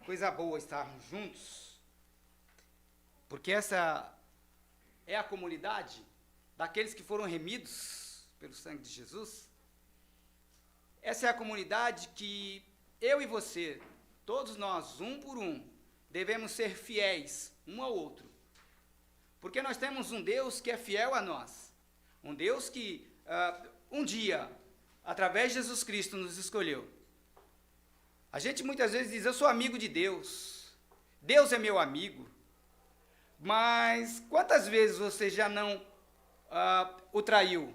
Coisa boa estarmos juntos, porque essa é a comunidade daqueles que foram remidos pelo sangue de Jesus. Essa é a comunidade que eu e você, todos nós, um por um, devemos ser fiéis um ao outro, porque nós temos um Deus que é fiel a nós, um Deus que um dia, através de Jesus Cristo, nos escolheu. A gente muitas vezes diz, eu sou amigo de Deus, Deus é meu amigo, mas quantas vezes você já não o traiu?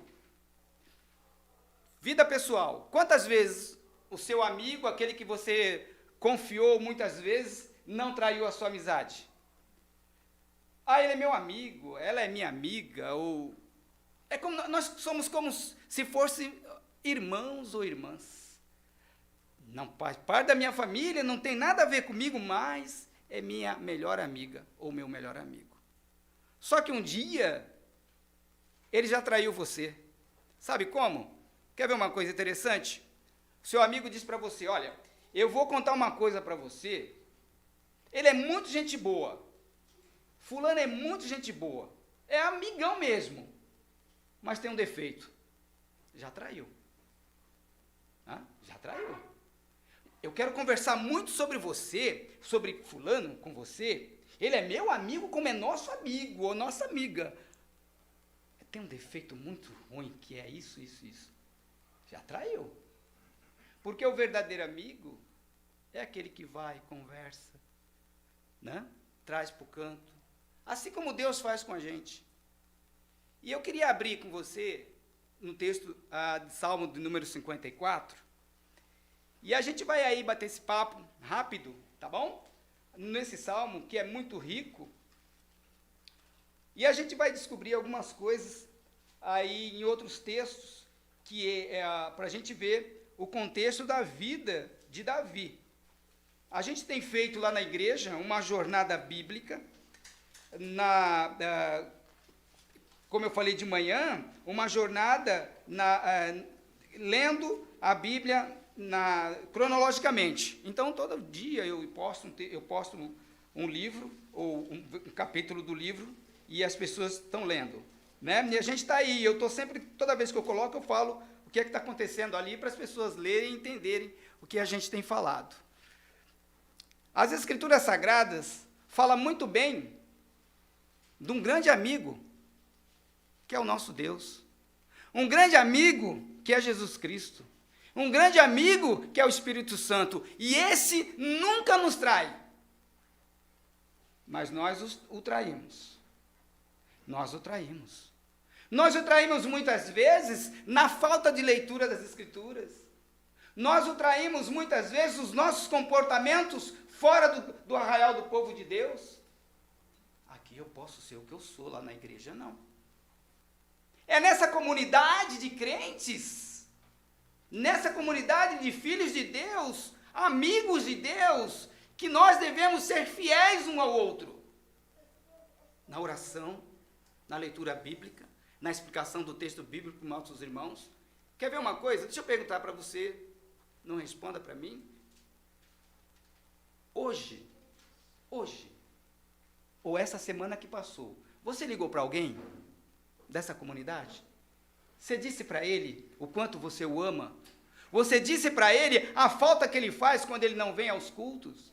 Vida pessoal, quantas vezes o seu amigo, aquele que você confiou muitas vezes, não traiu a sua amizade? Ele é meu amigo, ela é minha amiga, ou... nós somos como se fossem irmãos ou irmãs. Não faz parte da minha família, não tem nada a ver comigo, mas é minha melhor amiga ou meu melhor amigo. Só que um dia, ele já traiu você. Sabe como? Quer ver uma coisa interessante? Seu amigo diz para você, olha, eu vou contar uma coisa para você, ele é muito gente boa, fulano é muito gente boa, é amigão mesmo, mas tem um defeito, já traiu. Já traiu. Eu quero conversar muito sobre você, sobre fulano com você, ele é meu amigo como é nosso amigo ou nossa amiga. Tem um defeito muito ruim, que é isso. Já traiu. Porque o verdadeiro amigo é aquele que vai, conversa, né? Traz para o canto, assim como Deus faz com a gente. E eu queria abrir com você no texto de Salmo de número 54, e a gente vai aí bater esse papo rápido, tá bom? Nesse salmo, que é muito rico, e a gente vai descobrir algumas coisas aí em outros textos, que para a gente ver o contexto da vida de Davi. A gente tem feito lá na igreja uma jornada bíblica, como eu falei de manhã, uma jornada lendo a Bíblia cronologicamente. Então, todo dia eu posto um livro, ou um capítulo do livro, e as pessoas estão lendo. Né? E a gente está aí, eu estou sempre, toda vez que eu coloco, eu falo o que é que está acontecendo ali, para as pessoas lerem e entenderem o que a gente tem falado. As Escrituras Sagradas falam muito bem de um grande amigo, que é o nosso Deus. Um grande amigo, que é Jesus Cristo. Um grande amigo, que é o Espírito Santo. E esse nunca nos trai. Mas nós o traímos. Nós o traímos. Nós o traímos muitas vezes na falta de leitura das Escrituras. Nós o traímos muitas vezes os nossos comportamentos fora do arraial do povo de Deus. Aqui eu posso ser o que eu sou, lá na igreja não. É nessa comunidade de crentes, nessa comunidade de filhos de Deus, amigos de Deus, que nós devemos ser fiéis um ao outro. Na oração, na leitura bíblica, na explicação do texto bíblico para os nossos irmãos. Quer ver uma coisa? Deixa eu perguntar para você, não responda para mim. Hoje, ou essa semana que passou, você ligou para alguém dessa comunidade? Você disse para ele o quanto você o ama? Você disse para ele a falta que ele faz quando ele não vem aos cultos?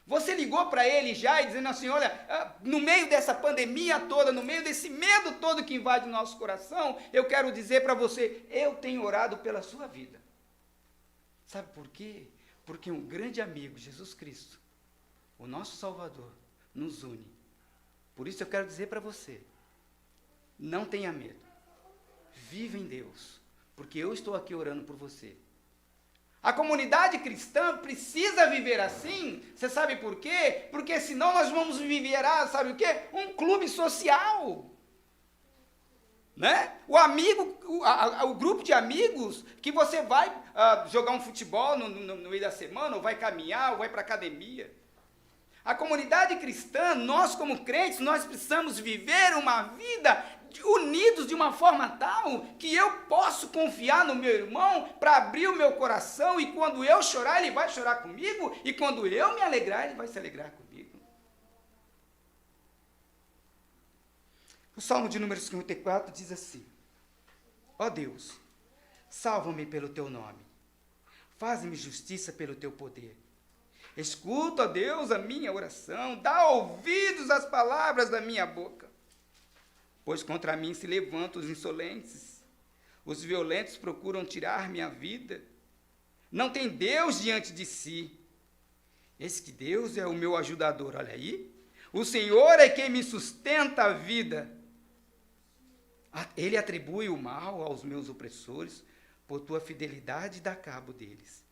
Você ligou para ele já e dizendo assim, olha, no meio dessa pandemia toda, no meio desse medo todo que invade o nosso coração, eu quero dizer para você, eu tenho orado pela sua vida. Sabe por quê? Porque um grande amigo, Jesus Cristo, o nosso Salvador, nos une. Por isso eu quero dizer para você, não tenha medo. Viva em Deus, porque eu estou aqui orando por você. A comunidade cristã precisa viver assim, você sabe por quê? Porque senão nós vamos viver, sabe o quê? Um clube social. Né? O grupo de amigos que você vai jogar um futebol no meio da semana, ou vai caminhar, ou vai para a academia. A comunidade cristã, nós como crentes, nós precisamos viver uma vida unidos de uma forma tal que eu posso confiar no meu irmão para abrir o meu coração, e quando eu chorar, ele vai chorar comigo, e quando eu me alegrar, ele vai se alegrar comigo. O Salmo de número 54 diz assim: ó Deus, salva-me pelo teu nome, faz-me justiça pelo teu poder. Escuta, ó Deus, a minha oração, dá ouvidos às palavras da minha boca. Pois contra mim se levantam os insolentes, os violentos procuram tirar minha vida. Não tem Deus diante de si. Eis que Deus é o meu ajudador, olha aí. O Senhor é quem me sustenta a vida. Ele atribui o mal aos meus opressores, por tua fidelidade dá cabo deles.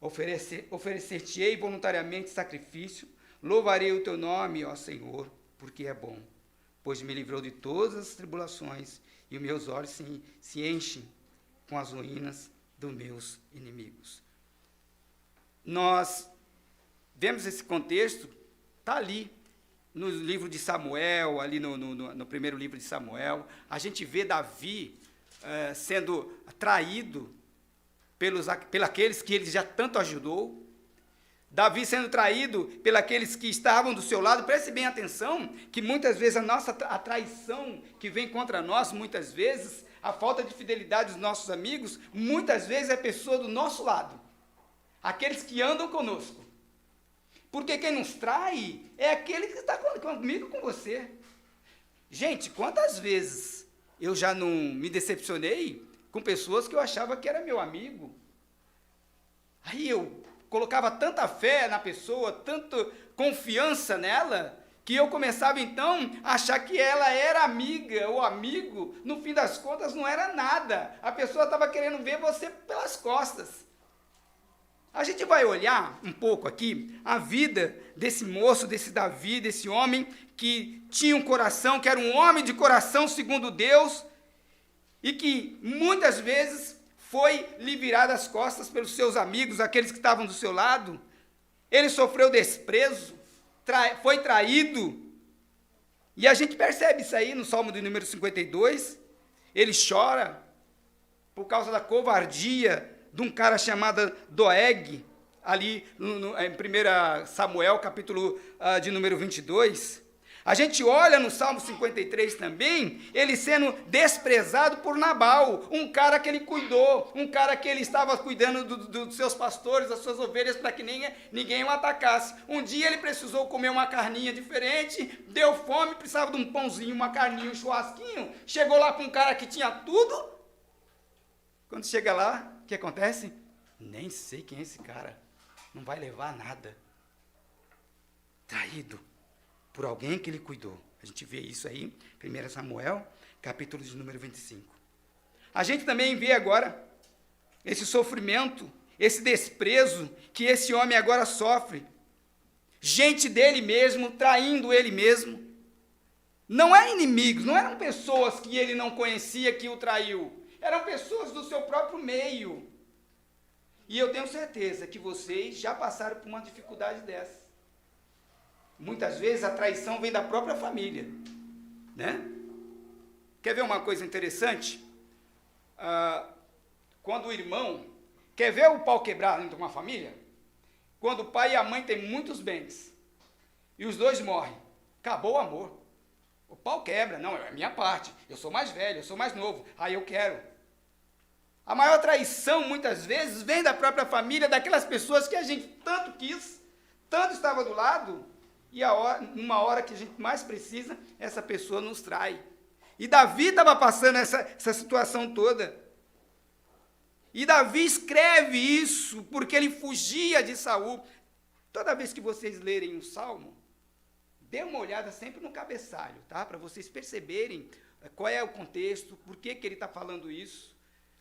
Oferecer-te-ei voluntariamente sacrifício, louvarei o teu nome, ó Senhor, porque é bom, pois me livrou de todas as tribulações, e os meus olhos se enchem com as ruínas dos meus inimigos. Nós vemos esse contexto, está ali, no livro de Samuel, ali no primeiro livro de Samuel, a gente vê Davi sendo traído pelos que ele já tanto ajudou, Davi sendo traído pelos que estavam do seu lado. Preste bem atenção, que muitas vezes a traição que vem contra nós, muitas vezes, a falta de fidelidade dos nossos amigos, muitas vezes é pessoa do nosso lado, aqueles que andam conosco. Porque quem nos trai é aquele que está comigo, com você. Gente, quantas vezes eu já não me decepcionei com pessoas que eu achava que era meu amigo. Aí eu colocava tanta fé na pessoa, tanta confiança nela, que eu começava então a achar que ela era amiga ou amigo. No fim das contas não era nada. A pessoa estava querendo ver você pelas costas. A gente vai olhar um pouco aqui a vida desse moço, desse Davi, desse homem que tinha um coração, que era um homem de coração segundo Deus, e que muitas vezes foi lhe virado as costas pelos seus amigos, aqueles que estavam do seu lado. Ele sofreu desprezo, foi traído. E a gente percebe isso aí no Salmo de número 52. Ele chora por causa da covardia de um cara chamado Doeg, ali em 1 Samuel, capítulo de número 22. A gente olha no Salmo 53 também, ele sendo desprezado por Nabal, um cara que ele cuidou, um cara que ele estava cuidando dos seus pastores, das suas ovelhas, para que ninguém o atacasse. Um dia ele precisou comer uma carninha diferente, deu fome, precisava de um pãozinho, uma carninha, um churrasquinho, chegou lá para um cara que tinha tudo. Quando chega lá, o que acontece? Nem sei quem é esse cara, não vai levar nada. Traído por alguém que ele cuidou. A gente vê isso aí, 1 Samuel, capítulo de número 25. A gente também vê agora esse sofrimento, esse desprezo que esse homem agora sofre. Gente dele mesmo, traindo ele mesmo. Não eram inimigos, não eram pessoas que ele não conhecia que o traiu. Eram pessoas do seu próprio meio. E eu tenho certeza que vocês já passaram por uma dificuldade dessa. Muitas vezes a traição vem da própria família, né? Quer ver uma coisa interessante? Quando o irmão... Quer ver o pau quebrar dentro de uma família? Quando o pai e a mãe têm muitos bens, e os dois morrem, acabou o amor. O pau quebra, não, é a minha parte, eu sou mais velho, eu sou mais novo, aí eu quero. A maior traição, muitas vezes, vem da própria família, daquelas pessoas que a gente tanto quis, tanto estava do lado, e numa hora que a gente mais precisa, essa pessoa nos trai. E Davi estava passando essa situação toda. E Davi escreve isso porque ele fugia de Saul. Toda vez que vocês lerem um salmo, dê uma olhada sempre no cabeçalho, tá? Para vocês perceberem qual é o contexto, por que ele está falando isso.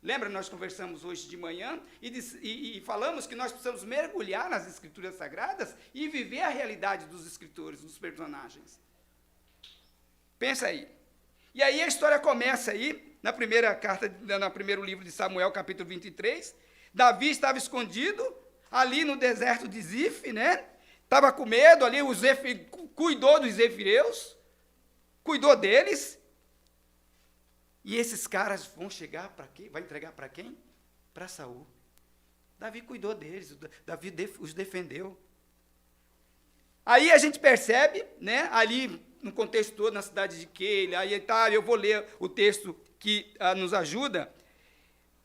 Lembra, nós conversamos hoje de manhã e falamos que nós precisamos mergulhar nas Escrituras Sagradas e viver a realidade dos escritores, dos personagens. Pensa aí. E aí a história começa aí, no primeiro livro de Samuel, capítulo 23. Davi estava escondido ali no deserto de Zif, né? Estava com medo ali, cuidou dos efireus, cuidou deles, E esses caras vão chegar para quê? Vai entregar para quem? Para Saul. Davi cuidou deles, Davi os defendeu. Aí a gente percebe, né, ali no contexto todo, na cidade de Keila, aí tá, eu vou ler o texto que nos ajuda.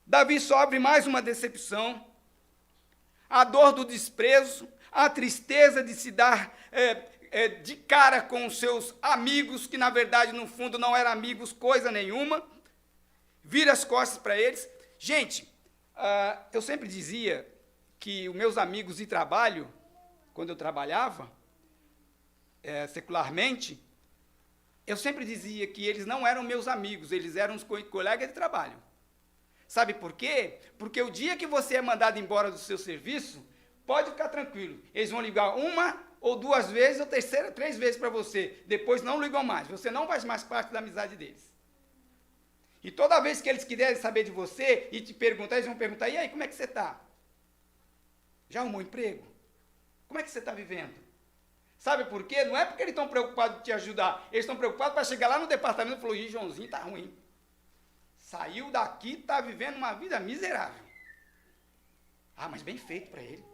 Davi sofre mais uma decepção, a dor do desprezo, a tristeza de se dar de cara com os seus amigos, que na verdade, no fundo, não eram amigos coisa nenhuma, vira as costas para eles. Gente, eu sempre dizia que os meus amigos de trabalho, quando eu trabalhava, secularmente, eu sempre dizia que eles não eram meus amigos, eles eram os colegas de trabalho. Sabe por quê? Porque o dia que você é mandado embora do seu serviço, pode ficar tranquilo, eles vão ligar uma ou duas vezes, ou terceira, 3 vezes para você, depois não ligam mais, você não faz mais parte da amizade deles. E toda vez que eles quiserem saber de você e te perguntar, eles vão perguntar, e aí, como é que você está? Já arrumou emprego? Como é que você está vivendo? Sabe por quê? Não é porque eles estão preocupados em te ajudar, eles estão preocupados para chegar lá no departamento e falar, ih, Joãozinho está ruim. Saiu daqui, está vivendo uma vida miserável. Ah, mas bem feito para ele.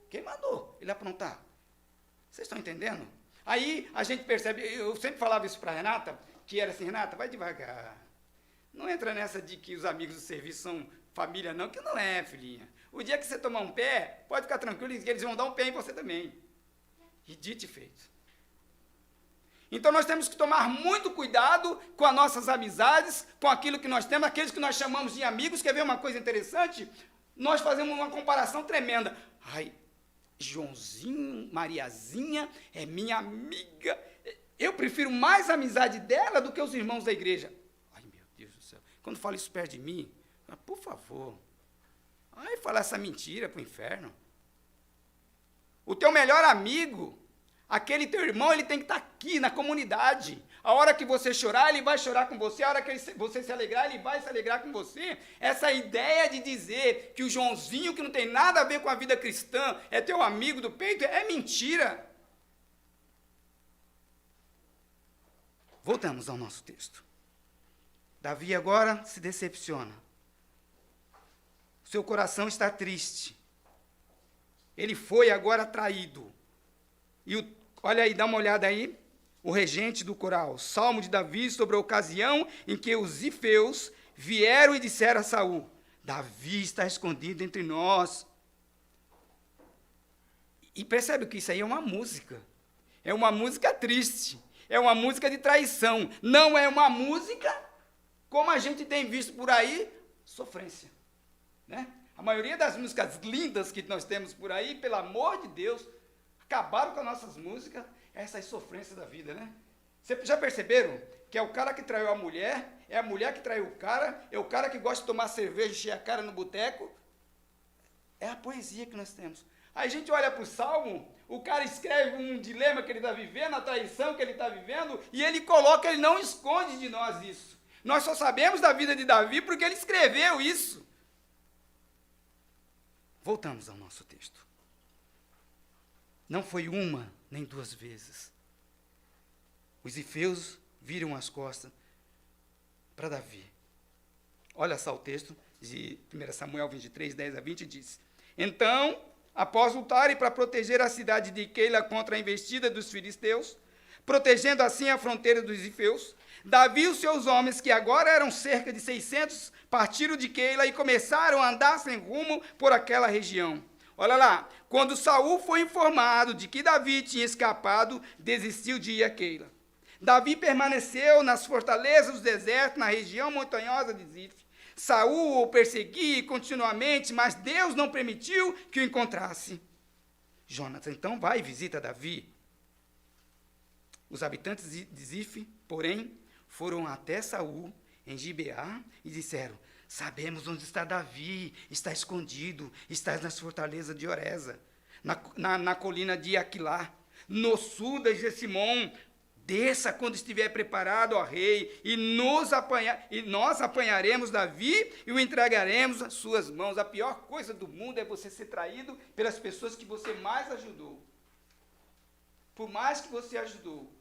Quem mandou ele aprontar? Vocês estão entendendo? Aí a gente percebe, eu sempre falava isso para a Renata, que era assim, Renata, vai devagar. Não entra nessa de que os amigos do serviço são família não, que não é, filhinha. O dia que você tomar um pé, pode ficar tranquilo, que eles vão dar um pé em você também. E dito e feito. Então nós temos que tomar muito cuidado com as nossas amizades, com aquilo que nós temos, aqueles que nós chamamos de amigos. Quer ver uma coisa interessante? Nós fazemos uma comparação tremenda. Ai, Joãozinho, Mariazinha é minha amiga. Eu prefiro mais a amizade dela do que os irmãos da igreja. Ai, meu Deus do céu. Quando fala isso perto de mim, por favor. Ai, falar essa mentira para o inferno. O teu melhor amigo, aquele teu irmão, ele tem que estar aqui na comunidade. A hora que você chorar, ele vai chorar com você. A hora que você se alegrar, ele vai se alegrar com você. Essa ideia de dizer que o Joãozinho, que não tem nada a ver com a vida cristã, é teu amigo do peito, é mentira. Voltamos ao nosso texto. Davi agora se decepciona. Seu coração está triste. Ele foi agora traído. E olha aí, dá uma olhada aí, o regente do coral, Salmo de Davi sobre a ocasião em que os zifeus vieram e disseram a Saul, Davi está escondido entre nós. E percebe que isso aí é uma música triste, é uma música de traição, não é uma música, como a gente tem visto por aí, sofrência, né? A maioria das músicas lindas que nós temos por aí, pelo amor de Deus, acabaram com as nossas músicas, essas sofrências da vida, né? Vocês já perceberam que é o cara que traiu a mulher, é a mulher que traiu o cara, é o cara que gosta de tomar cerveja e encher a cara no boteco? É a poesia que nós temos. Aí a gente olha para o Salmo, o cara escreve um dilema que ele está vivendo, a traição que ele está vivendo, e ele coloca, ele não esconde de nós isso. Nós só sabemos da vida de Davi porque ele escreveu isso. Voltamos ao nosso texto. Não foi uma nem 2 vezes. Os zifeus viram as costas para Davi. Olha só o texto de 1 Samuel 23, 10 a 20, diz: Então, após lutarem para proteger a cidade de Keila contra a investida dos filisteus, protegendo assim a fronteira dos zifeus, Davi e os seus homens, que agora eram cerca de 600, partiram de Keila e começaram a andar sem rumo por aquela região. Olha lá, quando Saul foi informado de que Davi tinha escapado, desistiu de ir a Keila. Davi permaneceu nas fortalezas do deserto, na região montanhosa de Zif. Saul o perseguia continuamente, mas Deus não permitiu que o encontrasse. Jonas então vai e visita Davi. Os habitantes de Zif, porém, foram até Saul em Gibeá e disseram: Sabemos onde está Davi, está escondido, está nas fortalezas de Oreza, na colina de Aquilá, no sul de Gessimon. Desça quando estiver preparado, ó rei, e nós apanharemos Davi e o entregaremos às suas mãos. A pior coisa do mundo é você ser traído pelas pessoas que você mais ajudou. Por mais que você ajudou.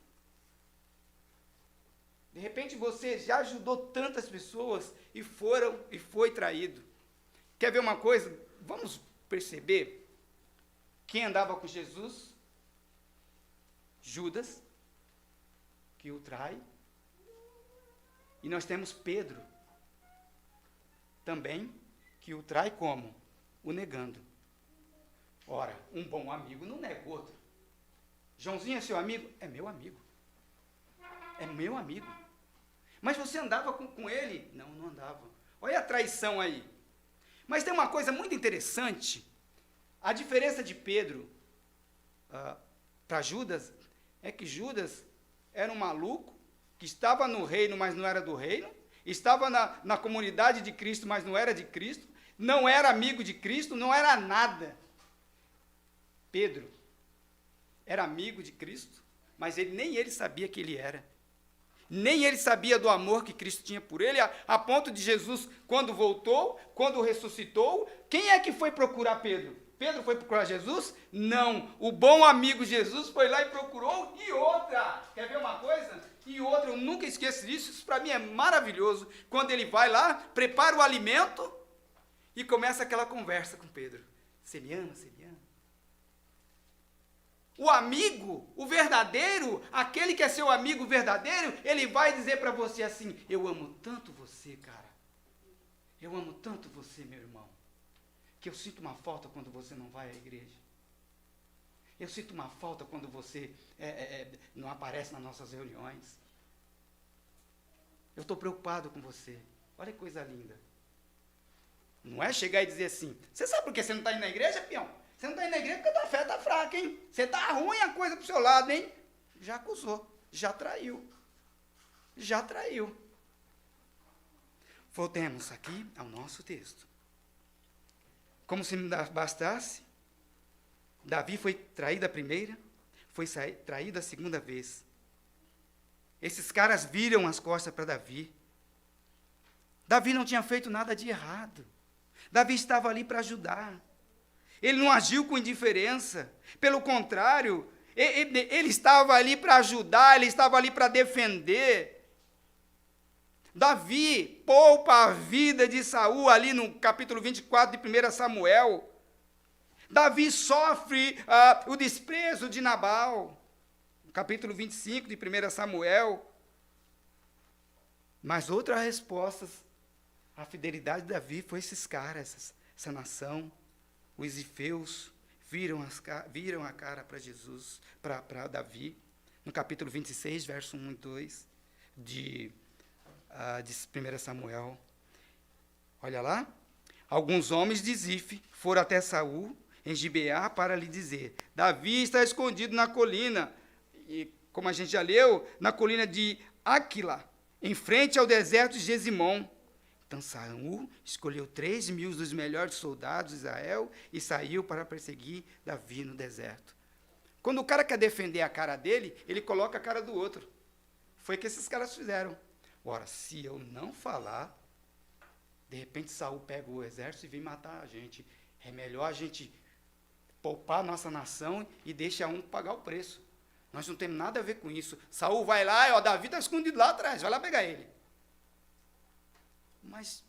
De repente você já ajudou tantas pessoas e foi traído. Quer ver uma coisa? Vamos perceber quem andava com Jesus? Judas, que o trai. E nós temos Pedro, também, que o trai como? O negando. Ora, um bom amigo não nega o outro. Joãozinho é seu amigo? É meu amigo. É meu amigo. Mas você andava com ele? Não, não andava. Olha a traição aí. Mas tem uma coisa muito interessante. A diferença de Pedro para Judas é que Judas era um maluco que estava no reino, mas não era do reino, estava na comunidade de Cristo, mas não era de Cristo, não era amigo de Cristo, não era nada. Pedro era amigo de Cristo, mas nem ele sabia que ele era. Nem ele sabia do amor que Cristo tinha por ele, a ponto de Jesus, quando voltou, quando ressuscitou, quem é que foi procurar Pedro? Pedro foi procurar Jesus? Não, o bom amigo Jesus foi lá e procurou, e outra, quer ver uma coisa? E outra, eu nunca esqueço disso, isso para mim é maravilhoso, quando ele vai lá, prepara o alimento, e começa aquela conversa com Pedro. Você me ama? Você me ama? O amigo, o verdadeiro, aquele que é seu amigo verdadeiro, ele vai dizer para você assim, eu amo tanto você, cara. Eu amo tanto você, meu irmão, que eu sinto uma falta quando você não vai à igreja. Eu sinto uma falta quando você não aparece nas nossas reuniões. Eu estou preocupado com você. Olha que coisa linda. Não é chegar e dizer assim, você sabe por que você não está indo na igreja, peão? Você não está indo na igreja porque a tua fé está fraca, hein? Você está ruim a coisa para o seu lado, hein? Já acusou, já traiu. Já traiu. Voltemos aqui ao nosso texto. Como se não bastasse, Davi foi traído a primeira, foi traído a segunda vez. Esses caras viram as costas para Davi. Davi não tinha feito nada de errado. Davi estava ali para ajudar. Ele não agiu com indiferença. Pelo contrário, ele estava ali para ajudar, ele estava ali para defender. Davi poupa a vida de Saul ali no capítulo 24 de 1 Samuel. Davi sofre o desprezo de Nabal, no capítulo 25 de 1 Samuel. Mas outra resposta à fidelidade de Davi foi esses caras, essa nação. Os ifeus viram a cara para Jesus, para Davi, no capítulo 26, verso 1 e 2 de 1 Samuel. Olha lá. Alguns homens de Zife foram até Saul, em Gibeá, para lhe dizer, Davi está escondido na colina, e como a gente já leu, na colina de Áquila, em frente ao deserto de Gesimon. Então Saul escolheu 3.000 dos melhores soldados de Israel e saiu para perseguir Davi no deserto. Quando o cara quer defender a cara dele, ele coloca a cara do outro. Foi o que esses caras fizeram. Ora, se eu não falar, de repente Saul pega o exército e vem matar a gente. É melhor a gente poupar a nossa nação e deixar um pagar o preço. Nós não temos nada a ver com isso. Saul vai lá e Davi está escondido lá atrás, vai lá pegar ele. Mas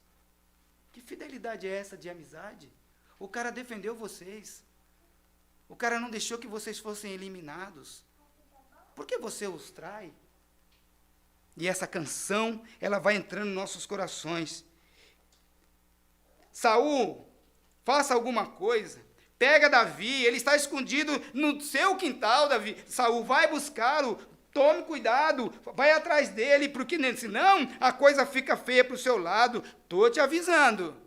que fidelidade é essa de amizade? O cara defendeu vocês. O cara não deixou que vocês fossem eliminados. Por que você os trai? E essa canção, ela vai entrando nos nossos corações. Saul, faça alguma coisa. Pega Davi, ele está escondido no seu quintal, Davi. Saul, vai buscá-lo. Tome cuidado, vai atrás dele, porque senão a coisa fica feia para o seu lado. Estou te avisando.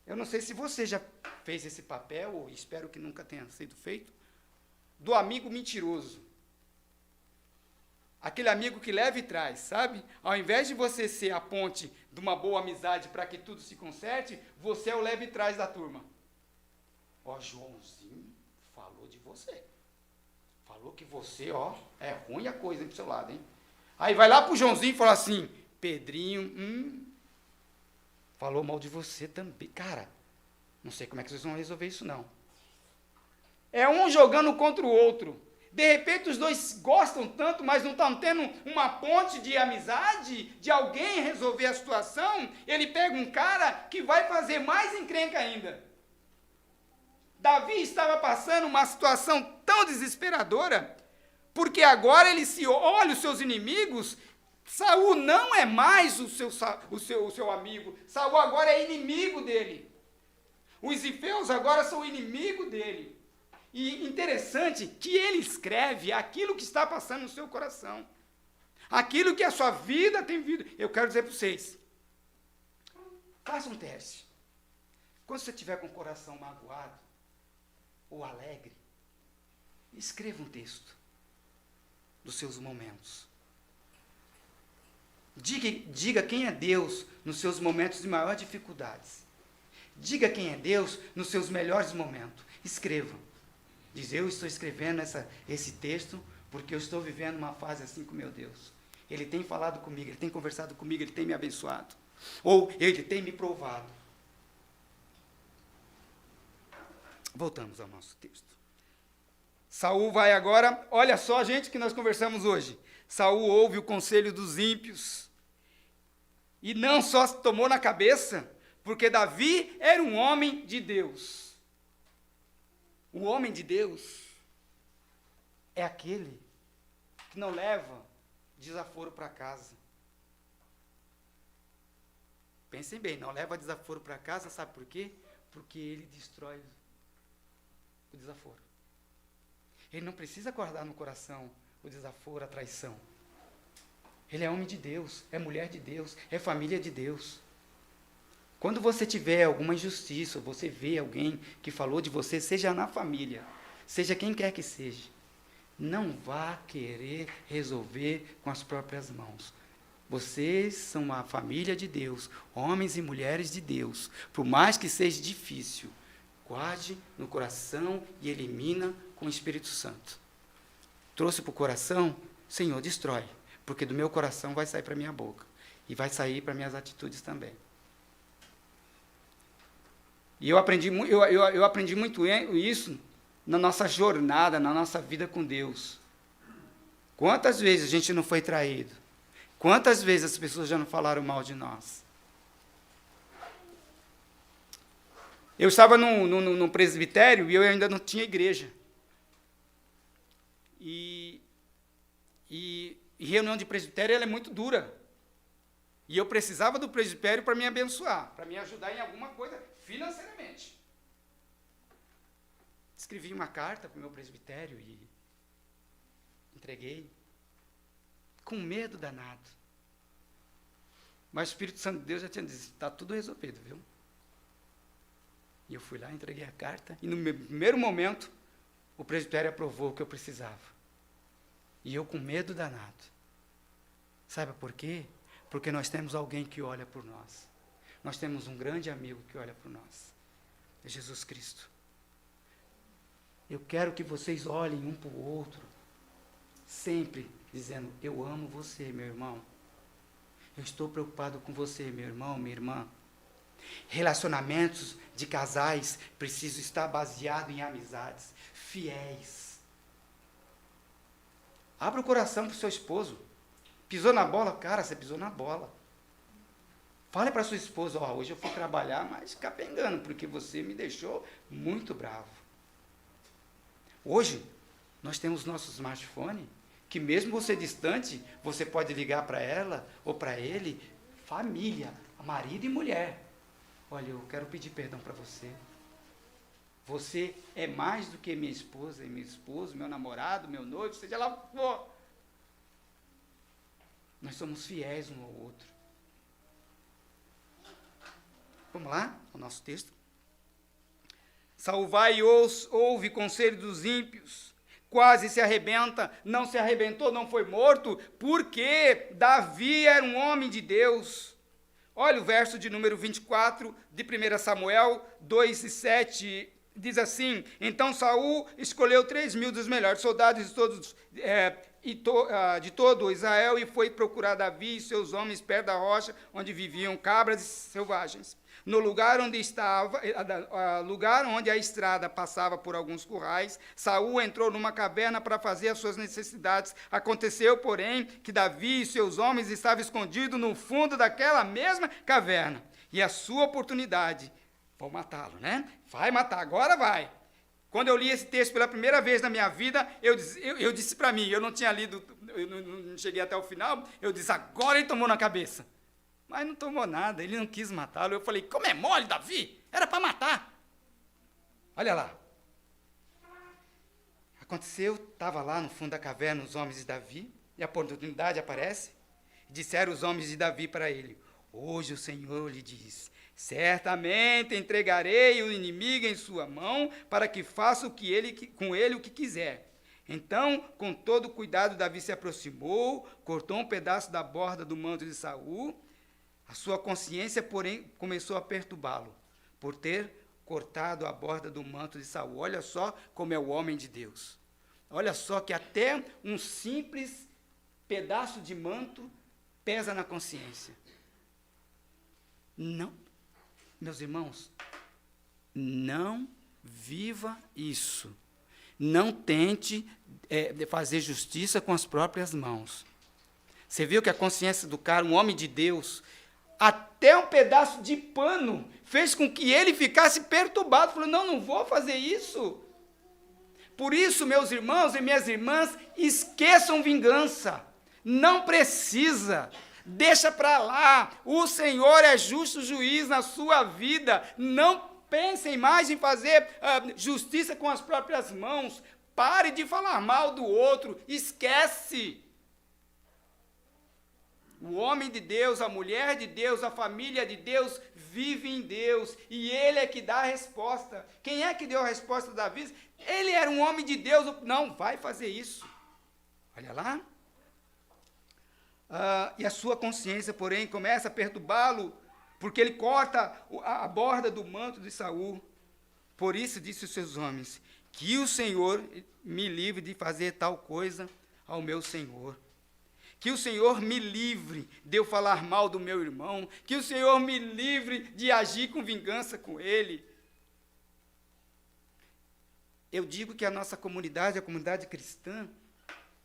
Eu não sei se você já fez esse papel, ou espero que nunca tenha sido feito, do amigo mentiroso. Aquele amigo que leva e traz, sabe? Ao invés de você ser a ponte de uma boa amizade para que tudo se conserte, você é o leva e traz da turma. Joãozinho falou de você. Falou que você, é ruim a coisa pro seu lado, hein? Aí vai lá pro Joãozinho e fala assim, Pedrinho, falou mal de você também. Cara, não sei como é que vocês vão resolver isso, não. É um jogando contra o outro. De repente os dois gostam tanto, mas não estão tendo uma ponte de amizade, de alguém resolver a situação. Ele pega um cara que vai fazer mais encrenca ainda. Davi estava passando uma situação tão desesperadora, porque agora ele se olha os seus inimigos. Saul não é mais o seu amigo. Saul agora é inimigo dele. Os zifeus agora são inimigo dele. E interessante que ele escreve aquilo que está passando no seu coração. Aquilo que a sua vida tem vivido. Eu quero dizer para vocês. Faça um teste. Quando você estiver com o coração magoado ou alegre, escreva um texto dos seus momentos. Diga quem é Deus nos seus momentos de maior dificuldades. Diga quem é Deus nos seus melhores momentos. Escreva. Diz, eu estou escrevendo esse texto porque eu estou vivendo uma fase assim com meu Deus. Ele tem falado comigo, ele tem conversado comigo, ele tem me abençoado. Ou ele tem me provado. Voltamos ao nosso texto. Saul vai agora, olha só, gente, que nós conversamos hoje. Saul ouve o conselho dos ímpios. E não só se tomou na cabeça, porque Davi era um homem de Deus. O homem de Deus é aquele que não leva desaforo para casa. Pensem bem, não leva desaforo para casa, sabe por quê? Porque ele destrói o desaforo. Ele não precisa guardar no coração o desaforo, a traição. Ele é homem de Deus, é mulher de Deus, é família de Deus. Quando você tiver alguma injustiça, ou você vê alguém que falou de você, seja na família, seja quem quer que seja, não vá querer resolver com as próprias mãos. Vocês são uma família de Deus, homens e mulheres de Deus. Por mais que seja difícil, guarde no coração e elimina com o Espírito Santo. Trouxe para o coração, Senhor, destrói, porque do meu coração vai sair para a minha boca, e vai sair para minhas atitudes também. E eu aprendi muito isso na nossa jornada, na nossa vida com Deus. Quantas vezes a gente não foi traído? Quantas vezes as pessoas já não falaram mal de nós? Eu estava num presbitério e eu ainda não tinha igreja. E reunião de presbitério ela é muito dura. E eu precisava do presbitério para me abençoar, para me ajudar em alguma coisa financeiramente. Escrevi uma carta para o meu presbitério e entreguei, com medo danado. Mas o Espírito Santo de Deus já tinha dito, está tudo resolvido, viu? E eu fui lá, entreguei a carta, e no primeiro momento, o presbitério aprovou o que eu precisava. E eu com medo danado. Sabe por quê? Porque nós temos alguém que olha por nós. Nós temos um grande amigo que olha por nós. É Jesus Cristo. Eu quero que vocês olhem um para o outro, sempre dizendo, eu amo você, meu irmão. Eu estou preocupado com você, meu irmão, minha irmã. Relacionamentos de casais precisam estar baseados em amizades fiéis. Abra o coração para o seu esposo. Pisou na bola? Cara, você pisou na bola. Fale para sua esposa, hoje eu fui trabalhar, mas capengando, porque você me deixou muito bravo. Hoje, nós temos nosso smartphone, que mesmo você distante, você pode ligar para ela ou para ele, família, marido e mulher. Olha, eu quero pedir perdão para você. Você é mais do que minha esposa e meu esposo, meu namorado, meu noivo, seja lá o que for. Nós somos fiéis um ao outro. Vamos lá, o nosso texto. Saul vai e ouve conselho dos ímpios, quase se arrebenta, não se arrebentou, não foi morto, porque Davi era um homem de Deus. Olha o verso de número 24 de 1 Samuel 2:7, diz assim, então Saul escolheu 3.000 dos melhores soldados de todo Israel e foi procurar Davi e seus homens perto da rocha, onde viviam cabras selvagens. No lugar onde lugar onde a estrada passava por alguns currais, Saul entrou numa caverna para fazer as suas necessidades. Aconteceu, porém, que Davi e seus homens estavam escondidos no fundo daquela mesma caverna. E a sua oportunidade, vou matá-lo, né? Vai matar, agora vai. Quando eu li esse texto pela primeira vez na minha vida, eu disse para mim, eu não tinha lido, eu não cheguei até o final, eu disse, agora ele tomou na cabeça. Mas não tomou nada, ele não quis matá-lo. Eu falei, como é mole, Davi? Era para matar. Olha lá. Aconteceu, estava lá no fundo da caverna os homens de Davi, e a oportunidade aparece. Disseram os homens de Davi para ele, hoje o Senhor lhe diz, certamente entregarei o inimigo em sua mão, para que faça com ele o que quiser. Então, com todo cuidado, Davi se aproximou, cortou um pedaço da borda do manto de Saul. A sua consciência, porém, começou a perturbá-lo, por ter cortado a borda do manto de Saul. Olha só como é o homem de Deus. Olha só que até um simples pedaço de manto pesa na consciência. Não, meus irmãos, não viva isso. Não tente fazer justiça com as próprias mãos. Você viu que a consciência do cara, um homem de Deus, até um pedaço de pano fez com que ele ficasse perturbado. Falou, não vou fazer isso. Por isso, meus irmãos e minhas irmãs, esqueçam vingança. Não precisa. Deixa para lá. O Senhor é justo juiz na sua vida. Não pensem mais em fazer justiça com as próprias mãos. Pare de falar mal do outro. Esquece. O homem de Deus, a mulher de Deus, a família de Deus vive em Deus. E Ele é que dá a resposta. Quem é que deu a resposta a Davi? Ele era um homem de Deus. Não, vai fazer isso. Olha lá. E a sua consciência, porém, começa a perturbá-lo, porque ele corta a borda do manto de Saul. Por isso disse os seus homens, que o Senhor me livre de fazer tal coisa ao meu Senhor. Que o Senhor me livre de eu falar mal do meu irmão. Que o Senhor me livre de agir com vingança com ele. Eu digo que a nossa comunidade, a comunidade cristã,